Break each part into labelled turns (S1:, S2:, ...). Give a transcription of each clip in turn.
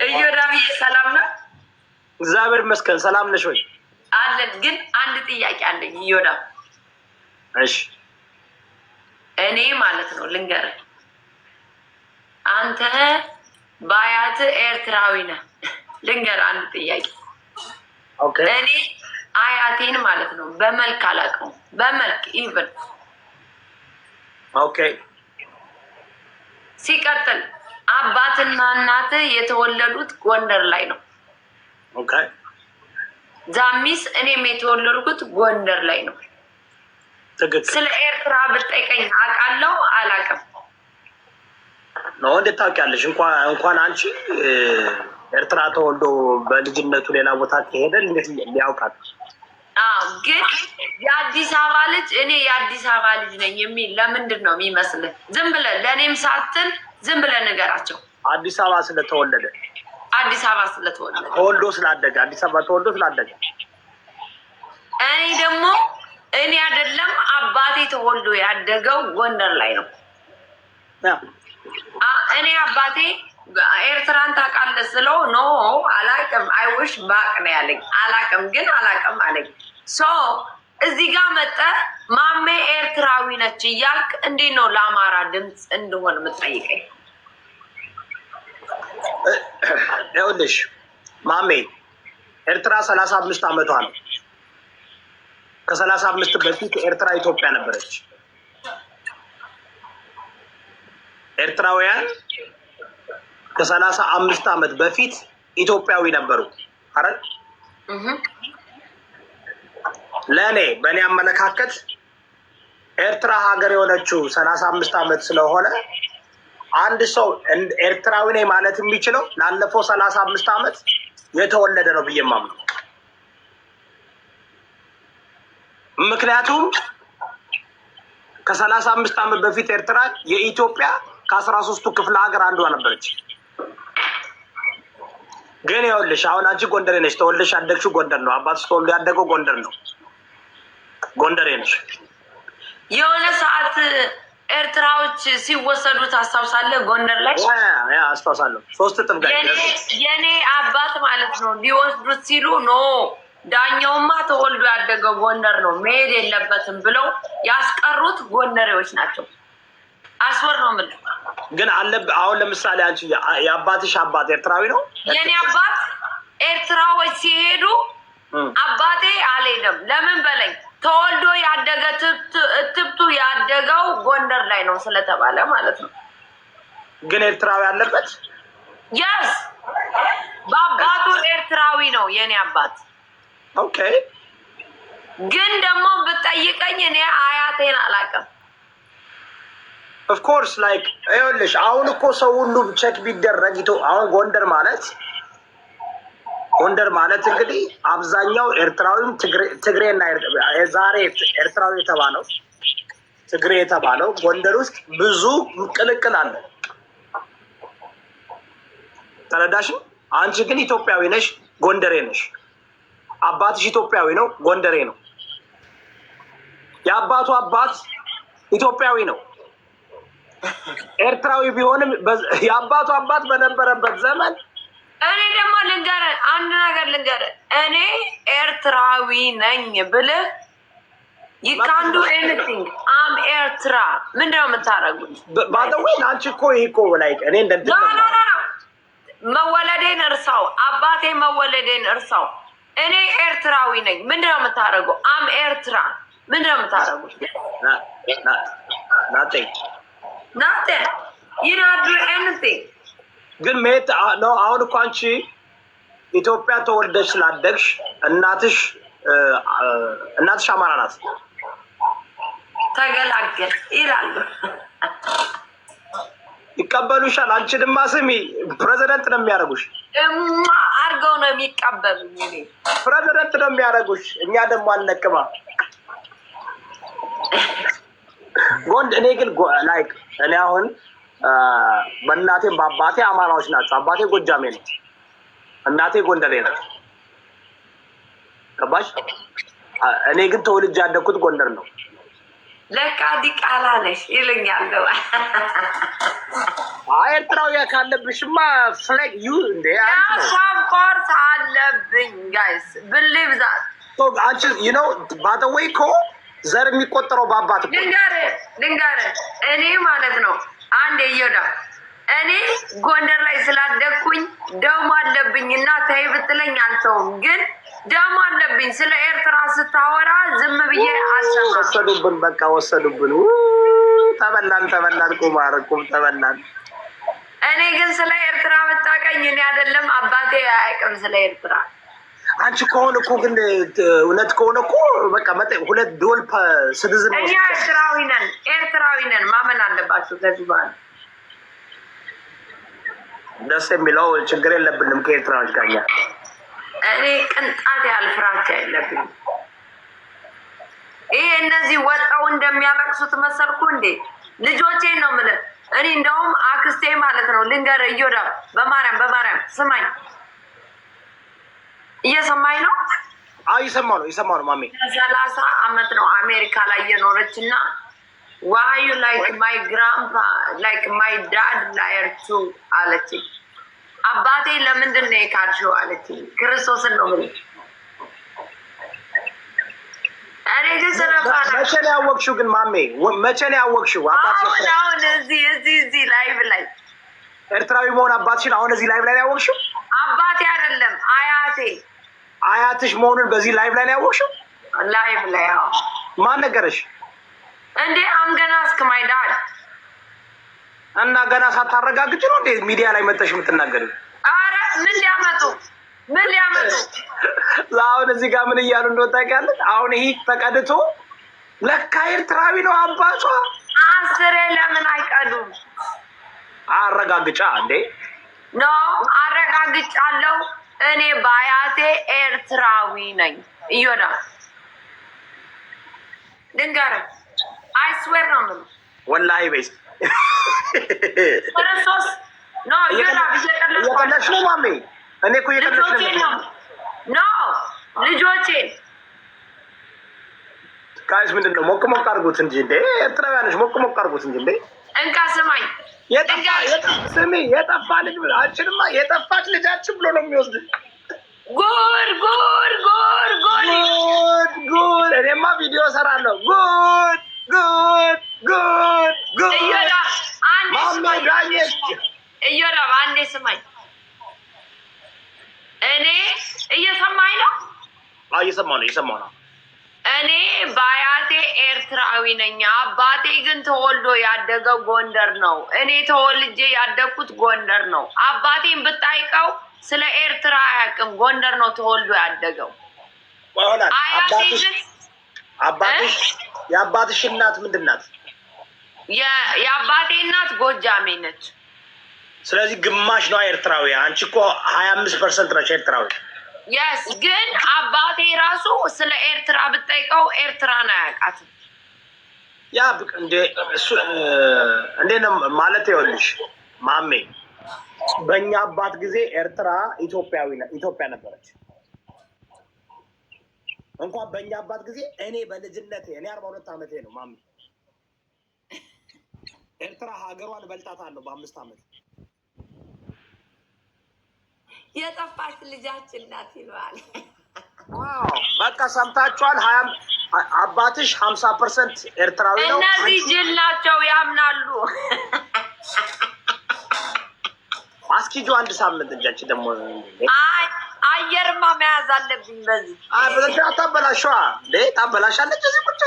S1: እዮዳብዬ ሰላም ነው?
S2: እግዚአብሔር ይመስገን። ሰላም ነሽ ወይ?
S1: አለን። ግን አንድ ጥያቄ አለኝ እዮዳ።
S2: እሺ።
S1: እኔ ማለት ነው ልንገርህ፣ አንተ ባያት ኤርትራዊ ነህ። ልንገርህ አንድ ጥያቄ።
S2: ኦኬ።
S1: እኔ አያቴን ማለት ነው በመልክ አላውቀውም፣ በመልክ ኢቭን።
S2: ኦኬ።
S1: ሲቀጥል አባትና እናት የተወለዱት ጎንደር ላይ ነው።
S2: ኦኬ።
S1: ዛሚስ እኔም የተወለድኩት ጎንደር ላይ ነው።
S2: ትክክል።
S1: ስለ ኤርትራ ብትጠይቀኝ አውቃለሁ አላውቅም?
S2: ነው እንዴት ታውቂያለሽ? እንኳን አንቺ ኤርትራ ተወልዶ በልጅነቱ ሌላ ቦታ ከሄደ እንዴት ሊያውቃት?
S1: ግን የአዲስ አበባ ልጅ እኔ የአዲስ አበባ ልጅ ነኝ የሚል ለምንድን ነው የሚመስልህ? ዝም ብለህ ለእኔም ሳትል ዝም ብለህ ንገራቸው።
S2: አዲስ አበባ ስለተወለደ
S1: አዲስ አበባ ስለተወለደ
S2: ተወልዶ ስላደገ አዲስ አበባ ተወልዶ ስላደገ።
S1: እኔ ደግሞ እኔ አይደለም አባቴ ተወልዶ ያደገው ጎንደር ላይ ነው። እኔ አባቴ ኤርትራን ታውቃለህ ስለው ኖ አላውቅም፣ አይውሽ ባቅ ነው ያለኝ። አላውቅም ግን አላውቅም አለኝ። ሶ እዚህ ጋር መጠህ ማሜ ኤርትራዊ ነች እያልክ እንዴት ነው ለአማራ ድምፅ እንደሆን የምትጠይቀኝ?
S2: ይኸውልሽ ማሜ ኤርትራ 35 ዓመቷ ነው። ከ35 በፊት ኤርትራ ኢትዮጵያ ነበረች። ኤርትራውያን ከ35 ዓመት በፊት ኢትዮጵያዊ ነበሩ አይደል? ለእኔ በእኔ አመለካከት ኤርትራ ሀገር የሆነችው 35 ዓመት ስለሆነ አንድ ሰው ኤርትራዊ ነኝ ማለት የሚችለው ላለፈው 35 ዓመት የተወለደ ነው ብዬ ማምነው። ምክንያቱም ከ35 ዓመት በፊት ኤርትራ የኢትዮጵያ ከ13ቱ ክፍለ ሀገር አንዷ ነበረች። ግን ይኸውልሽ አሁን አንቺ ጎንደሬ ነሽ፣ ተወልደሽ ያደግሽው ጎንደር ነው። አባትሽ ተወልዶ ያደገው ጎንደር ነው። ጎንደሬ ነሽ።
S1: የሆነ ሰዓት ኤርትራዎች ሲወሰዱ ታስታውሳለህ? ጎንደር ላይ
S2: ያ አስታውሳለሁ። 3 ጥም ጋር
S1: የኔ አባት ማለት ነው ሊወስዱት ሲሉ ኖ ዳኛውማ ተወልዶ ያደገው ጎንደር ነው መሄድ የለበትም ብለው ያስቀሩት ጎንደሬዎች ናቸው። አስወር ነው ምን
S2: ግን አለ። አሁን ለምሳሌ አንቺ የአባትሽ አባት ኤርትራዊ ነው?
S1: የኔ አባት ኤርትራዎች ሲሄዱ አባቴ አልሄደም። ለምን በለኝ፣ ተወልዶ ያደገ እትብቱ ያደገው ጎንደር ላይ ነው ስለተባለ ማለት ነው።
S2: ግን ኤርትራዊ አለበት?
S1: የስ በአባቱ ኤርትራዊ ነው የኔ አባት።
S2: ኦኬ።
S1: ግን ደግሞ ብጠይቀኝ እኔ አያቴን አላውቅም።
S2: ኦፍ ኮርስ ላይክ ይኸውልሽ አሁን እኮ ሰው ሁሉ ቼክ ቢደረግ አሁን ጎንደር ማለት እንግዲህ አብዛኛው ኤርትራዊም ትግሬና ዛሬ ኤርትራዊ የተባለው ትግሬ የተባለው ጎንደር ውስጥ ብዙ ቅልቅል አለ። ተረዳሽ? አንቺ ግን ኢትዮጵያዊ ነሽ፣ ጎንደሬ ነሽ። አባትሽ ኢትዮጵያዊ ነው፣ ጎንደሬ ነው። የአባቱ አባት ኢትዮጵያዊ ነው፣ ኤርትራዊ ቢሆንም የአባቱ አባት በነበረበት ዘመን
S1: እኔ ደግሞ ልንገርህ አንድ ነገር ልንገርህ፣ እኔ ኤርትራዊ ነኝ ብልህ ይካንዱ ኤኒቲንግ አም ኤርትራ ምንድነው የምታደርጉት?
S2: ባደወይ አንቺ እኮ ይሄ እኮ ላይክ እኔ እንደዚህ
S1: መወለዴን እርሳው፣ አባቴ መወለዴን እርሳው። እኔ ኤርትራዊ ነኝ። ምንድነው የምታደርገው? አም ኤርትራ ምንድነው የምታደርጉት? ናቴ ይናዱ ኤኒቲንግ
S2: ግን ሜት ነው። አሁን እኮ አንቺ ኢትዮጵያ ተወልደሽ ስላደግሽ እናትሽ አማራ ናት።
S1: ተገላገል ይላሉ፣
S2: ይቀበሉሻል። አንቺ ድማ ስሚ ፕሬዚደንት ነው የሚያደርጉሽ።
S1: አድርገው ነው የሚቀበሉኝ።
S2: ፕሬዚደንት ነው የሚያደርጉሽ። እኛ ደግሞ አንለቅማ ጎንድ እኔ ግን ላይክ እኔ አሁን በእናቴም በአባቴ አማራዎች ናቸው። አባቴ ጎጃሜ ነው፣ እናቴ ጎንደሬ ነው። ገባሽ? እኔ ግን ተወልጄ ያደግኩት ጎንደር ነው።
S1: ለካ ዲቃላ ነሽ ይለኛል።
S2: ኤርትራዊ ካለብሽማ ፍላግ ዩ እንደ
S1: ኮርስ አለብኝ ጋይስ ብሊቭ ዛት
S2: አንቺ ዩ ኖ ባደወይ እኮ ዘር የሚቆጠረው በአባት እኮ
S1: ልንገርህ እኔ ማለት ነው አንድ እየዳ እኔ ጎንደር ላይ ስላደግኩኝ ደም አለብኝ እና ተይ ብትለኝ አልተውም። ግን ደም አለብኝ ስለ ኤርትራ ስታወራ ዝም ብዬ አልሰማም።
S2: ወሰዱብን፣ በቃ ወሰዱብን። ተበላን ቁም ተበላን።
S1: እኔ ግን ስለ ኤርትራ ብታውቀኝ እኔ አይደለም አባቴ አያውቅም ስለ ኤርትራ።
S2: አንቺ ከሆነ እኮ ግን እውነት ከሆነ እኮ በቃ ሁለት ዶል ስድዝን ነው።
S1: እኛ ኤርትራዊ ነን ማመን አለባችሁ። ከዚህ በኋላ
S2: ደስ የሚለው ችግር የለብንም ከኤርትራዎች ጋር።
S1: እኔ ቅንጣት ያህል ፍራቻ የለብኝም። ይሄ እነዚህ ወጣው እንደሚያለቅሱት መሰልኩ እንዴ? ልጆቼን ነው የምልህ። እኔ እንደውም አክስቴ ማለት ነው ልንገርህ፣ እዮዳ በማርያም ስማኝ። እየሰማኝ ነው?
S2: አዎ እየሰማሁ ነው ማሜ።
S1: 30 አመት ነው አሜሪካ ላይ የኖረች እና why you like my grandpa like my dad liar too አለች። አባቴ ለምንድን ነው የካድሽው አለች። ክርስቶስን ነው ምን እኔ ግን ሰረፋና
S2: መቼ ነው ያወቅሽው ግን ማሜ? መቼ ነው ያወቅሽው?
S1: አሁን እዚህ ላይቭ ላይ
S2: ኤርትራዊ መሆን አባትሽን አሁን እዚህ ላይቭ ላይ ነው ያወቅሽው?
S1: አባቴ አይደለም
S2: አያትሽ መሆኑን በዚህ ላይቭ ላይ ነው ያወቅሽው?
S1: ላይቭ ላይ አዎ።
S2: ማን ነገረሽ
S1: እንዴ? ገና እስከ ማይ ዳድ
S2: እና ገና ሳታረጋግጭ ነው እንዴ ሚዲያ ላይ መጥተሽ የምትናገሪው?
S1: አረ ምን ሊያመጡ
S2: አሁን እዚህ ጋር ምን እያሉ እንደወጣ ታውቂያለሽ? አሁን ይሄ ተቀድቶ ለካ ኤርትራዊ ነው አባቷ።
S1: አስሬ ለምን አይቀዱም?
S2: አረጋግጫ እንዴ?
S1: ኖ አረጋግጫለሁ። እኔ ባያቴ ኤርትራዊ ነኝ። እዮዳ ልንገርህ አይስዌር ነው ምን
S2: ወላሂ በይስ
S1: ክርስቶስ ኖ እዮዳ
S2: እየቀለድሽ ነው ማሜ። እኔ እኮ እየቀለድሽ ነው።
S1: ኖ ልጆቼን
S2: ጋይስ ምንድን ነው ሞቅ አድርጉት እንጂ እንዴ! ኤርትራውያኖች ሞቅ አድርጉት እንጂ እንዴ!
S1: እንካ ስማኝ፣
S2: ስሚ የጠፋ ልጅ አንቺንማ የጠፋች ልጃችን ብሎ ነው የሚወስድ። ጉድ እኔማ ቪዲዮ እሰራለሁ። ጉድ
S1: እዮዳ አንዴ ስማኝ። እኔ እየሰማኝ ነው?
S2: እየሰማሁ ነው።
S1: እኔ በአያቴ ኤርትራዊ ነኝ። አባቴ ግን ተወልዶ ያደገው ጎንደር ነው። እኔ ተወልጄ ያደግኩት ጎንደር ነው። አባቴን ብታይቀው ስለ ኤርትራ አያውቅም። ጎንደር ነው ተወልዶ ያደገው። አያቴ ግን
S2: የአባትሽ እናት ምንድን ናት?
S1: የአባቴ እናት ጎጃሜ ነች።
S2: ስለዚህ ግማሽ ነው ኤርትራዊ። አንቺ እኮ 25% ነች ኤርትራዊ።
S1: የስ ግን አባቴ ራሱ ስለ ኤርትራ ብጠይቀው ኤርትራን አያውቃትም።
S2: ያ እንዴ ነው ማለት ይኸውልሽ ማሜ፣ በእኛ አባት ጊዜ ኤርትራ ኢትዮጵያ ነበረች። እንኳን በእኛ አባት ጊዜ እኔ በልጅነቴ 42 ዓመቴ ነው ማሜ፣ ኤርትራ ሀገሯን በልጣታለሁ በ5 ዓመት።
S1: የጠፋች ልጃችን ናት ይለዋል።
S2: በቃ ሰምታችኋል። አባትሽ 50% ኤርትራዊ ነው።
S1: እነዚህ ጅል ናቸው ያምናሉ።
S2: አስኪጁ 1 ሳምንት እንጃች ደግሞ
S1: አየርማ መያዝ አለብኝ። በዚህ
S2: ታበላሸዋ ታበላሻለች። እዚህ ቁጭ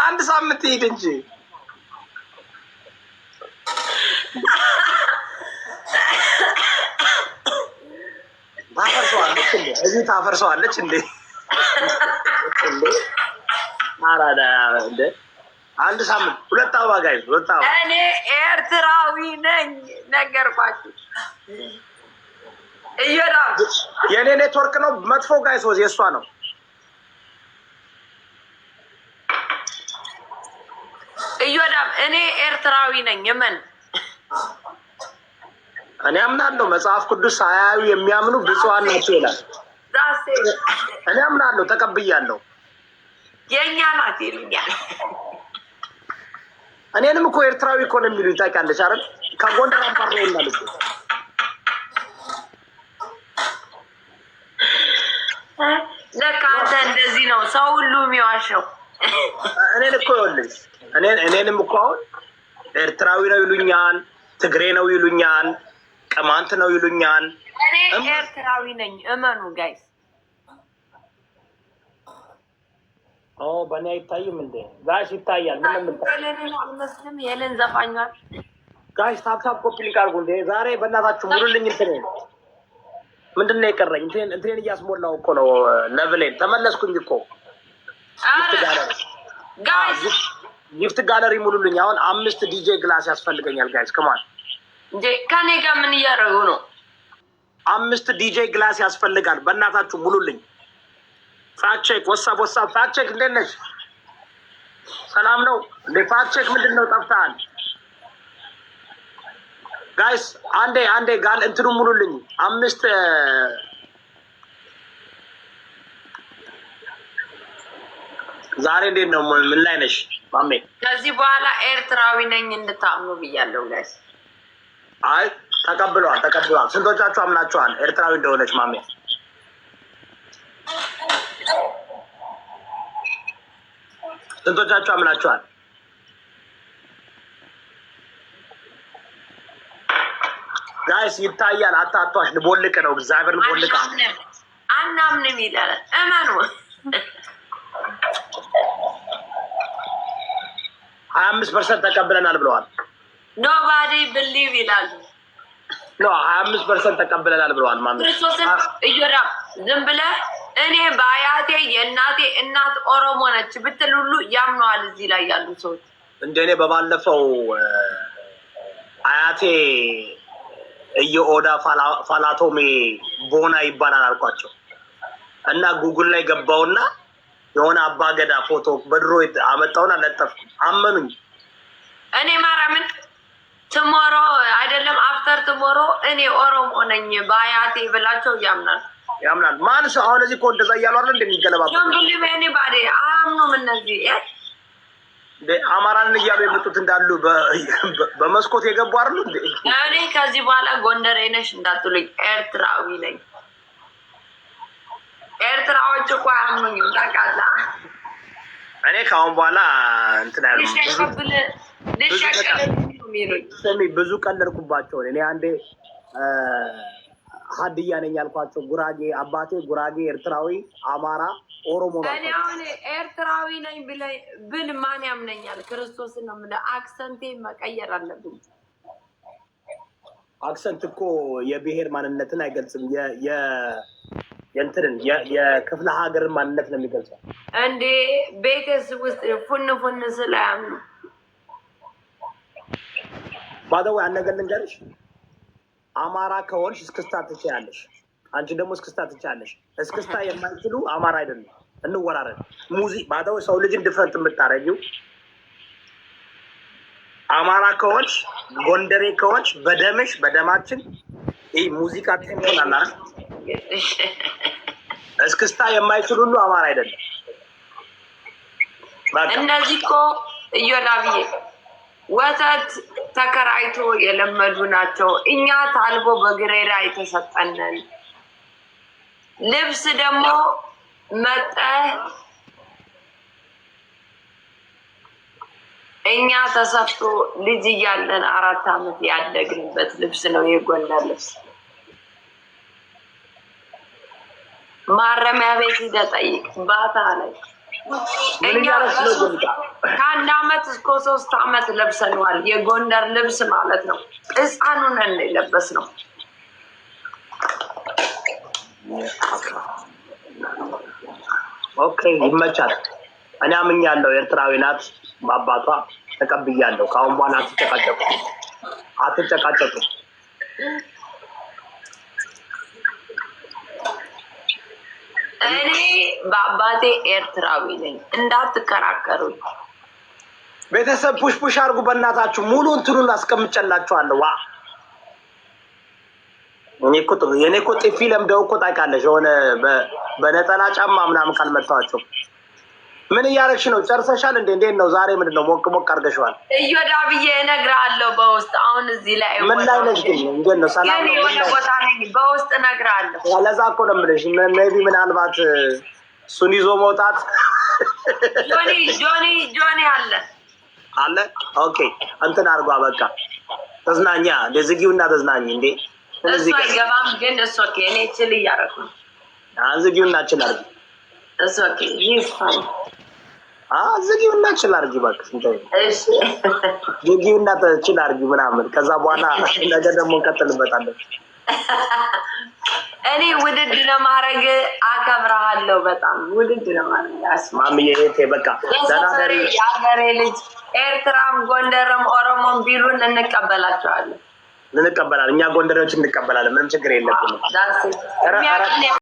S2: 1 ሳምንት ይሄድ እንጂ ታፈርሰዋለች እንዴ? አራዳ እንዴ! 1 ሳምንት 2 አበባ ጋይዝ 2 አበባ።
S1: እኔ ኤርትራዊ ነኝ ነገርኳችሁ። እየዳ
S2: የኔ ኔትወርክ ነው መጥፎ ጋይዝ፣ ወዝ የሷ ነው።
S1: እየዳ እኔ ኤርትራዊ ነኝ። ምን
S2: እኔ አምናለሁ መጽሐፍ ቅዱስ ሳያዩ የሚያምኑ ብፁዓን ናቸው ይላል። እኔ አምናለሁ ተቀብያለሁ።
S1: የእኛ ናት ይሉኛል።
S2: እኔንም እኮ ኤርትራዊ እኮ ነው የሚሉኝ ታውቂያለሽ አይደል? ከጎንደር አባረው ይላል እኮ
S1: ለካ አንተ እንደዚህ ነው ሰው ሁሉ የሚዋሸው።
S2: እኔን እኮ ይኸውልሽ እኔንም እኮ አሁን ኤርትራዊ ነው ይሉኛል፣ ትግሬ ነው ይሉኛል፣ ቅማንት ነው ይሉኛል።
S1: እኔ ኤርትራዊ ነኝ እመኑ ጋይስ።
S2: በእኔ አይታይም እንዴ? ጋሽ ይታያል።
S1: አልመስልም የለን ዘፋኛል።
S2: ጋሽ ታፕታፕ ኮፒ ሊንክ አድርጉ እንዴ! ዛሬ በእናታችሁ ሙሉልኝ። ምንድን ነው የቀረኝ? እንትኔን እያስሞላው እኮ ነው። ለብሌን ተመለስኩኝ እኮ። ጊፍት ጋለሪ ሙሉልኝ። አሁን 5 ዲጄ ግላስ ያስፈልገኛል ጋይስ። ከማን
S1: ከኔ ጋር ምን እያደረጉ ነው?
S2: 5 ዲጄ ግላስ ያስፈልጋል። በእናታችሁ ሙሉልኝ። ፋክቼክ ወሳብ ፋክቼክ እንዴት ነሽ? ሰላም ነው እንዴ? ፋክቼክ ምንድን ነው ጠፍተሃል? ጋይስ አንዴ ጋል እንትኑ ሙሉልኝ። 5 ዛሬ እንዴት ነው? ምን ላይ ነሽ ማሜ?
S1: ከዚህ በኋላ ኤርትራዊ ነኝ እንድታምኑ ብያለሁ ጋይስ።
S2: አይ ተቀብለዋል። ስንቶቻችሁ አምናችኋል ኤርትራዊ እንደሆነች ማሜ? ስንቶቻችሁ አምናችኋል? ጋይስ ይታያል። አታቷሽ ልቦልቅ ነው። እግዚአብሔር ልቦልቅ
S1: አናምንም ይላል። እመኑ
S2: 25% ተቀብለናል ብለዋል።
S1: ኖባዲ ብሊቭ ይላሉ።
S2: 25% ተቀብለናል ብለዋል።
S1: ክርስቶስን እዮዳ ዝም ብለህ እኔ በአያቴ የእናቴ እናት ኦሮሞ ነች ብትል ሁሉ ያምነዋል። እዚህ ላይ ያሉ ሰዎች
S2: እንደኔ በባለፈው አያቴ እየኦዳ ፋላቶሜ ቦና ይባላል አልኳቸው እና ጉግል ላይ ገባውና የሆነ አባገዳ ፎቶ በድሮ አመጣውና ለጠፍኩ። አመኑኝ። እኔ
S1: ማርያምን ትሞሮ አይደለም አፍተር ትሞሮ እኔ ኦሮሞ ነኝ በአያቴ ብላቸው ያምናል።
S2: ማን ሰው አሁን እዚህ እኮ እንደዛ እያሉ አይደል እንደሚገለባበጡ
S1: እኔ ባዴ አያምኑም። እነዚህ
S2: አማራንን እያሉ የመጡት እንዳሉ በመስኮት የገቡ አይደሉ እንዴ?
S1: እኔ ከዚህ በኋላ ጎንደሬ ነሽ እንዳትሉኝ ኤርትራዊ ነኝ። ኤርትራዎች እኮ አያምኑኝም ታውቃለህ።
S2: እኔ ከአሁን በኋላ እንትን ያሉ ብዙ ቀለድኩባቸው። እኔ አንዴ ሀድያ ነኝ ያልኳቸው ጉራጌ፣ አባቴ ጉራጌ፣ ኤርትራዊ፣ አማራ፣ ኦሮሞ ነው።
S1: እኔ አሁን ኤርትራዊ ነኝ ብል ማን ያምነኛል? ክርስቶስን ነው የምልህ። አክሰንቴ መቀየር አለብኝ።
S2: አክሰንት እኮ የብሔር ማንነትን አይገልጽም። የእንትንን የክፍለ ሀገር ማንነት ነው የሚገልጸው።
S1: እንዴ ቤተስ ውስጥ ፉን ስላያምኑ
S2: ባደው ያነገር ልንገርሽ፣ አማራ ከሆንሽ እስክስታ ትችያለሽ። አንቺ ደግሞ እስክስታ ትችያለሽ። እስክስታ የማይችሉ አማራ አይደለም። እንወራረድ ባደው ሰው ልጅን ድፍረት የምታረጊው አማራ ከሆንሽ ጎንደሬ ከሆንሽ በደማችን ይህ ሙዚቃ ትሆናላ። እስክስታ የማይችሉ ሁሉ አማራ አይደለም።
S1: እነዚህ እኮ እዮላብዬ ወተት ተከራይቶ የለመዱ ናቸው። እኛ ታልቦ በግሬራ የተሰጠንን ልብስ ደግሞ መጠ እኛ ተሰፍቶ ልጅ እያለን 4 ዓመት ያደግንበት ልብስ ነው የጎንደር ልብስ። ማረሚያ ቤት ሂደህ ጠይቅ ባታ ላይ እኛ ከ1 ዓመት እስከ 3 ዓመት ለብሰነዋል። የጎንደር ልብስ ማለት ነው። ሕፃኑን የለበስ ነው።
S2: ኦኬ ይመቻል። እኔ አምኛለሁ። ኤርትራዊ ናት በአባቷ ተቀብያለሁ። ከአሁን በኋላ አትጨቃጨቁ።
S1: እኔ በአባቴ ኤርትራዊ ነኝ፣ እንዳትከራከሩኝ።
S2: ቤተሰብ ፑሽ አድርጉ በእናታችሁ። ሙሉ እንትኑን አስቀምጨላችኋለሁ። ዋ የኔ እኮ ጥፊ ለምደው እኮ ታውቃለሽ። የሆነ በነጠላ ጫማ ምናምን ካልመታዋቸው ምን እያደረግሽ ነው? ጨርሰሻል እንዴ? እንዴት ነው ዛሬ? ምንድን ነው ሞቅ ሞቅ አድርገሽዋል?
S1: እዮዳ ብዬ እነግርሃለሁ በውስጥ። አሁን እዚህ ላይ
S2: ምን ላይ ነሽ ግን? እንዴት ነው? ሰላም ነው?
S1: የሆነ ቦታ ነኝ፣ በውስጥ እነግርሃለሁ።
S2: ለዛ እኮ ነው የምልሽ። ሜቢ ምናልባት እሱን ይዞ መውጣት
S1: ጆኒ አለ።
S2: ኦኬ እንትን አድርጓ በቃ ተዝናኛ። ዝጊውና ተዝናኝ እንዴ።
S1: እሱ አይገባም ግን እሱ ኦኬ። እኔ ችል እያደረኩ ነው።
S2: ዝጊውና ችል አድርጊ።
S1: እሱ ኦኬ ይፋል።
S2: ዝጊውና ችል አድርጊ እባክሽ።
S1: እሺ
S2: ዝጊውና ችል አድርጊ ምናምን። ከዛ በኋላ ነገ ደግሞ እንቀጥልበታለን።
S1: እኔ ውድድ ለማድረግ አከብረሃለሁ። በጣም ውድድ ለማድረግ
S2: ማምዬ እህቴ በቃ
S1: የሀገሬ ልጅ ኤርትራም ጎንደርም ኦሮሞም ቢሉን እንቀበላቸዋለን።
S2: እኛ ጎንደሬዎች እንቀበላለን። ምንም ችግር የለብንም።